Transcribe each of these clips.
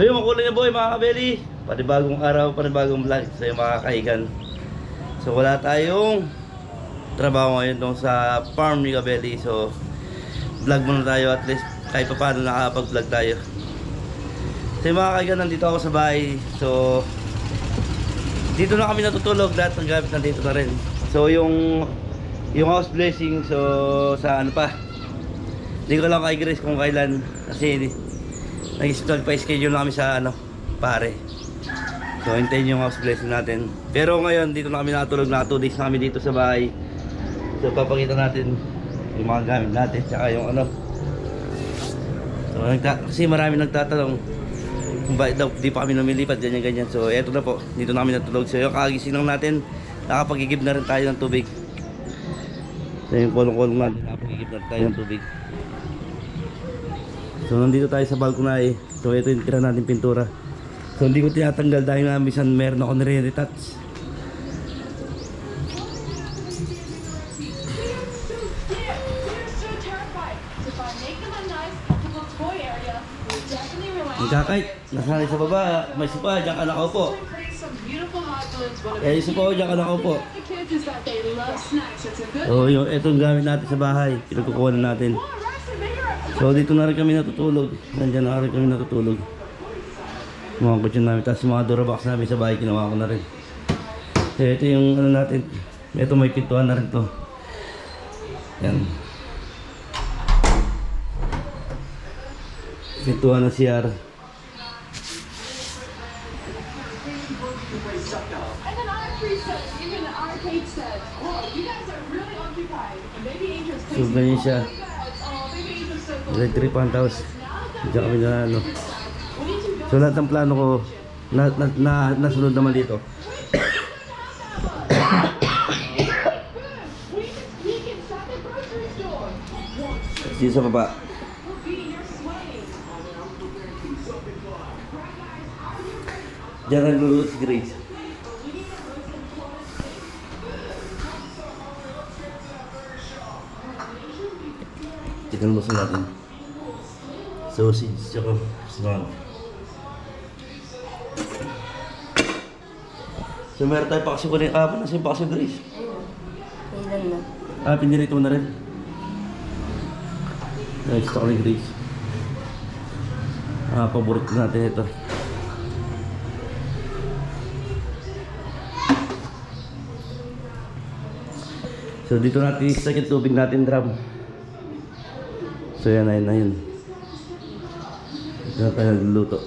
So yung makulay na boy mga kabeli, panibagong araw, panibagong vlog sa yung mga kaigan. So wala tayong trabaho ngayon dong sa farm ni Kabeli. So vlog muna tayo, at least kahit pa paano nakapag-vlog tayo. So yung mga kaigan, nandito ako sa bahay. So dito na kami natutulog, lahat ng gamit nandito na rin. So yung house blessing, so sa ano pa, hindi ko lang kay Grace kung kailan, kasi nag-schedule pa, schedule na kami sa ano, pare. So hintayin yung house blessing natin. Pero ngayon dito na kami natulog, na 2 days na kami dito sa bahay. So papakita natin yung mga gamit natin, tsaka yung ano. So kasi marami nagtatanong kung bakit daw di pa kami lumilipat, ganyan. So eto na po, dito na kami natulog. So yung kagising lang natin, nakapagigib na rin tayo ng tubig. So yung kulong-kulong natin, nakapagigib na rin tayo ng tubig. So nandito tayo sa balkonay. So ito yung tira natin pintura. So hindi ko tinatanggal dahil nga minsan meron ako nire-retouch. Magkakait, nasanay sa baba, may sopa, diyan ka nakaupo. Yung sopa ko, diyan ka nakaupo. So itong gamit natin sa bahay, pinagkukuha na natin. So dito na rin kami natutulog. Nandiyan na rin kami natutulog. Mga kutsyon namin. Tapos mga durabox namin sa bahay, ginawa ko na rin. So ito yung ano natin. Ito may pintuan na rin to. Yan. Pintuan na CR. So ganyan siya. Electric fan, tapos diyan kami na ano. So lahat ng plano ko nasunod naman dito. Dito sa baba. Diyan nagluluto si Grace. Chicken luso natin. Sausage, tsaka sinang. So meron tayo paksiw ko na yung kapon. Nasa yung paksiw, Grace? Ilan na? Ah, pinirito mo na rin. Next ako ni Grace. Ah, paborito natin ito. So dito natin istak yung tubig natin, drum. So yan na yun. Ito na tayo nagluluto.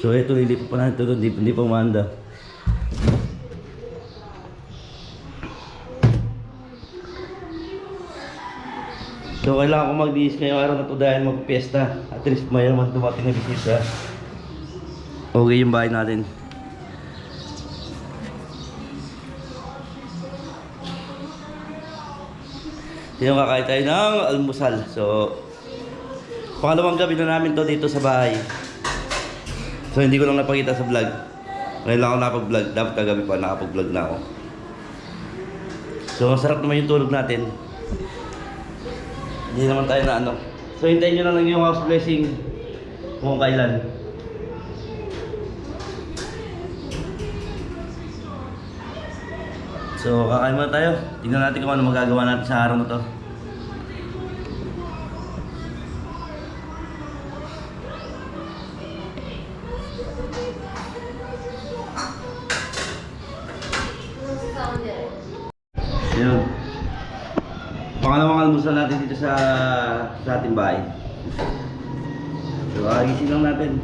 So ito, lilipat pa natin ito, hindi pa umanda. So kailangan ko mag-diis ngayong araw na ito dahil mag-fiesta. At least may naman dumating na bisita. Okay yung bahay natin. Yung kakain tayo ng almusal. So pangalawang gabi na namin to dito sa bahay. So hindi ko lang napakita sa vlog. Ngayon lang ako nakapag-vlog. Dapat kagabi pa nakapag-vlog na ako. So masarap naman yung tulog natin. Hindi naman tayo na ano. So hintayin nyo na lang yung house blessing kung kailan. So kakain muna tayo. Tingnan natin kung ano magagawa natin sa araw na to. Yun. Pangalawang almusal natin dito sa ating bahay. So agising lang natin.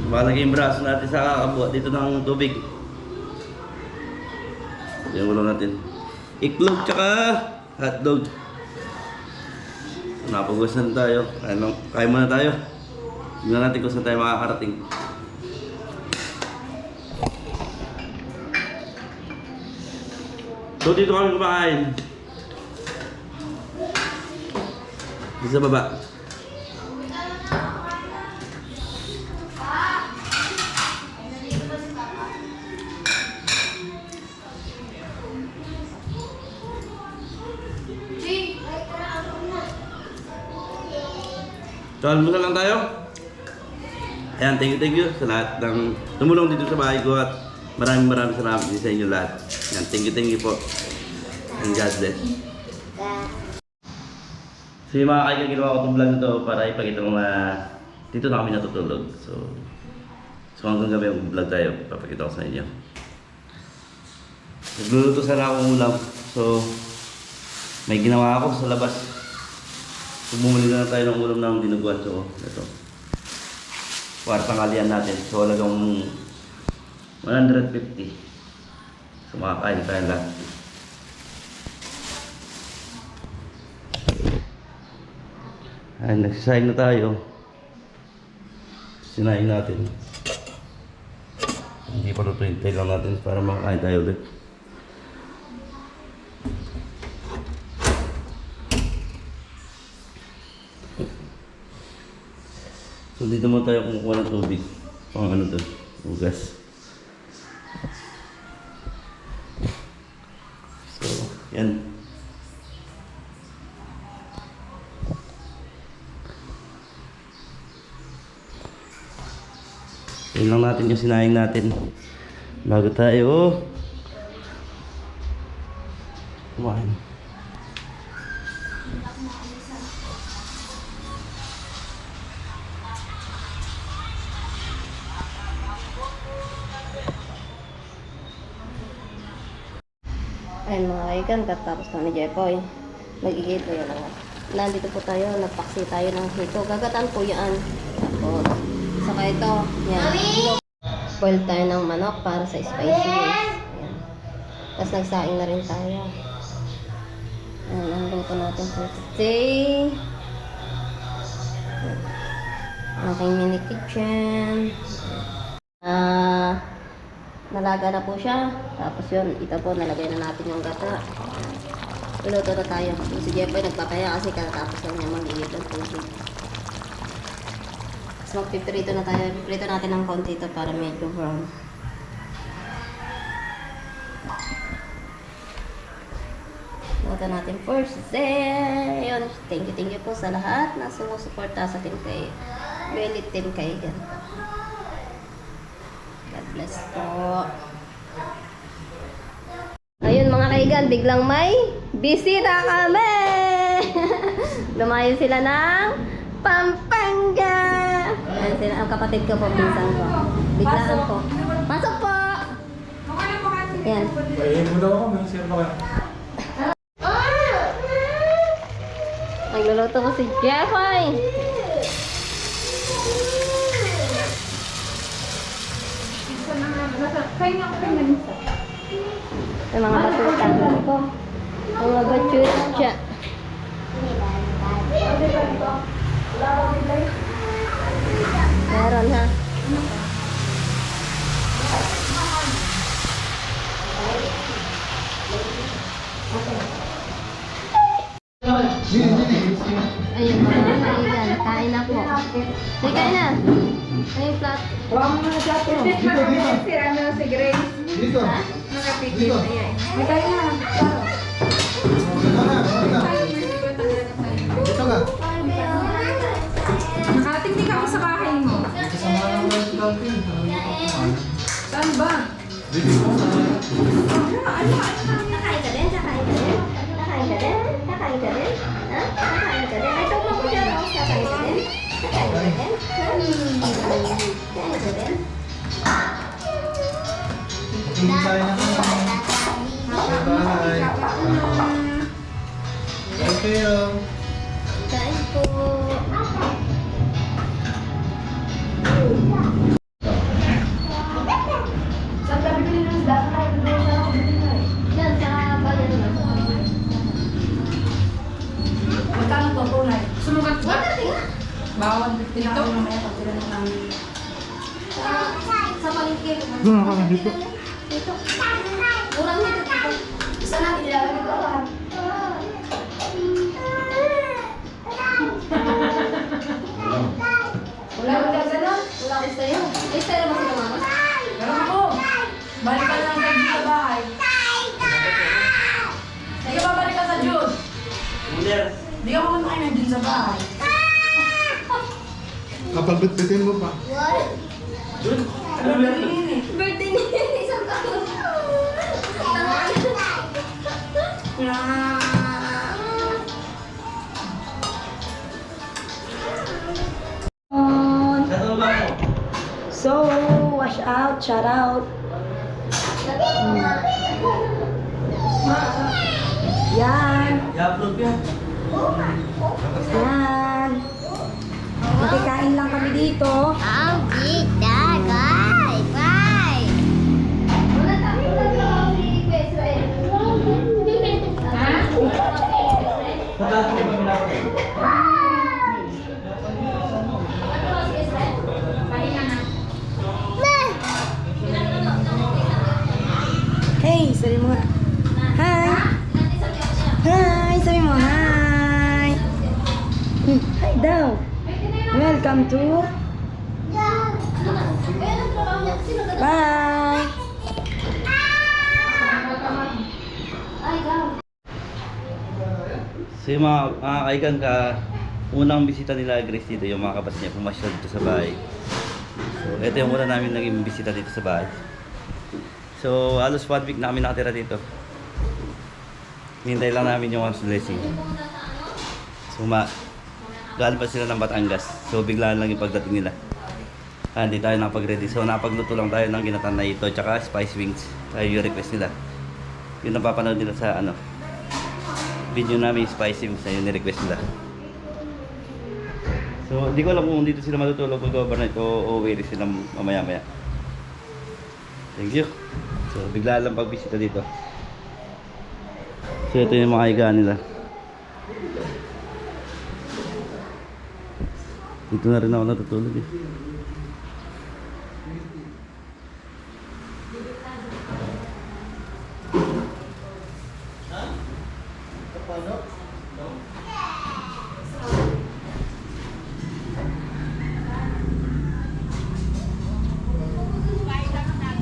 Malagay yung braso natin sa kakabuhat dito ng tubig. Yan ulo natin. Iklog tsaka hotdog. Napagusan tayo. Kain muna tayo. Tingnan natin kung saan tayo makakarating. So dito kami kumakain. Dito sa baba. So, almusal lang tayo. Ayan, thank you sa lahat ng tumulong dito sa bahay ko at maraming salamat din sa inyo lahat. Ayan, thank you po. And God bless. So yung mga kaibigan, ginawa ko itong vlog na ito para ipakita ko na dito na kami natutulog. So hanggang gabi yung vlog tayo, papakita ko sa inyo. Nagluluto sana akong ulam. So may ginawa ako sa labas. So bumili na tayo ng ulam ng dinuguan. So ito. Kwartang alian natin. So halagang 150. So makakain tayo lahat. Ay, nagsisayang na tayo. Sinaing natin. Hindi pa luto, hintay lang natin para makakain tayo ulit. So dito mo tayo kumukuha ng tubig. Pang ano to? Ugas. So, yan. Yun lang natin yung sinayang natin bago tayo kumain. Ayun mga kaigan, katapos na ni Jepoy. Nag-igito yun lang. Nandito po tayo, nagpaksi tayo ng hito. Gagataan po yan. Tapos, saka ito, yan. Boil tayo ng manok para sa spiciness. Ayan. Tapos nagsaing na rin tayo. Ayan, ang luto natin for today. Aking mini kitchen. Nalaga na po siya. Tapos yun, ito po, nalagay na natin yung gata. Luto na tayo. Si Jepoy nagpapaya kasi katapos lang niya mag-iit ng tubig. So, magpiprito na tayo. Piprito natin ng konti ito para medyo brown. Luto natin first. Yun. Thank you po sa lahat na sumusuporta sa atin kay Belit Team Kaigan. God bless po. Ayun mga kaigan, biglang may bisita kami! Lumayo sila ng Pampanga! Ayan sila, ang kapatid ko po, pinsan ko. Biglaan po. Pasok po! Ayan. Pwede mo daw ako, may sir ba kayo? Nagluluto ko si Jeffy. Yung mga batuta ko. Mga batuta. Meron ha. Ayun mga kaigan, kain na po. Sige, kain na. Ano yung plat? Huwag mo na siya po. Si Grace. Dito. Ha? Nakapigil na yan. May tayo na. Dito ka. Nakatingin ako sa bahay mo. Kasama lang ng dalpin. Saan ba? Dito. Nakain ka din? Nakain ka din? Nakain ka din? Nakain ka din? Ha? Nakain ka din? Ay, ito mo ko dyan. Nakain ka din? Nakain ka din? Nakain ka din? Tingin tayo na kami. Bye. Okay, Kain po. Saan tabi ko nila ng data? Yan, sa bayan na. Magkano to po na? Sumukat ba? Wala tingnan. Bawal 50 na ako mamaya pag sila ng Sa palengke. Doon ako dito. Dito. Urang dito. Dito. isa na ilalagay ko ba? Wala ko dyan ganun. Wala ko sa'yo. Ay, sa'yo naman sila mama. Meron ako. Balik ka lang kayo sa bahay. Sige ba balik ka sa June? Mulir. Hindi ka pumunta kayo na dun sa bahay. Kapag bitbitin mo pa. Birthday ni isang taon. So, wash out, shout out. Yan. I-upload yan. Yan. Magkikain lang kami dito. I'll be that guy. Bye. Hey, sabi mo nga. Hi. Hi, sabi mo hi. Hi daw. Welcome to. Bye. So yung mga kaigan ka, unang bisita nila Grace dito, yung mga kapatid niya pumasyal dito sa bahay. So ito yung una namin naging bisita dito sa bahay. So halos 1 week na kami nakatira dito. Hintay lang namin yung house blessing. So galing pa sila ng Batangas. So biglaan lang yung pagdating nila. Hindi tayo nakapag-ready. So napagluto lang tayo ng ginatan na ito tsaka spice wings. Tayo yung request nila. Yun ang papanood nila sa video namin spicy wings na yun ni-request nila. So hindi ko alam kung dito sila matutulog pag-overnight o uuwi rin sila mamaya-maya. Thank you. So bigla lang pagbisita dito. So ito yung mga higaan nila. Dito na rin ako natutulog eh.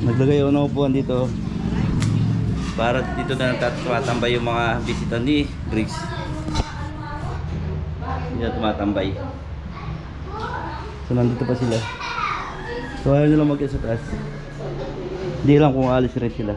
Naglagay ako ng upuan dito para dito na tumatambay yung mga bisita ni Grace. Hindi na tumatambay. So nandito pa sila. So ayaw nila mag-isa sa taas. Hindi lang kung alis rin sila.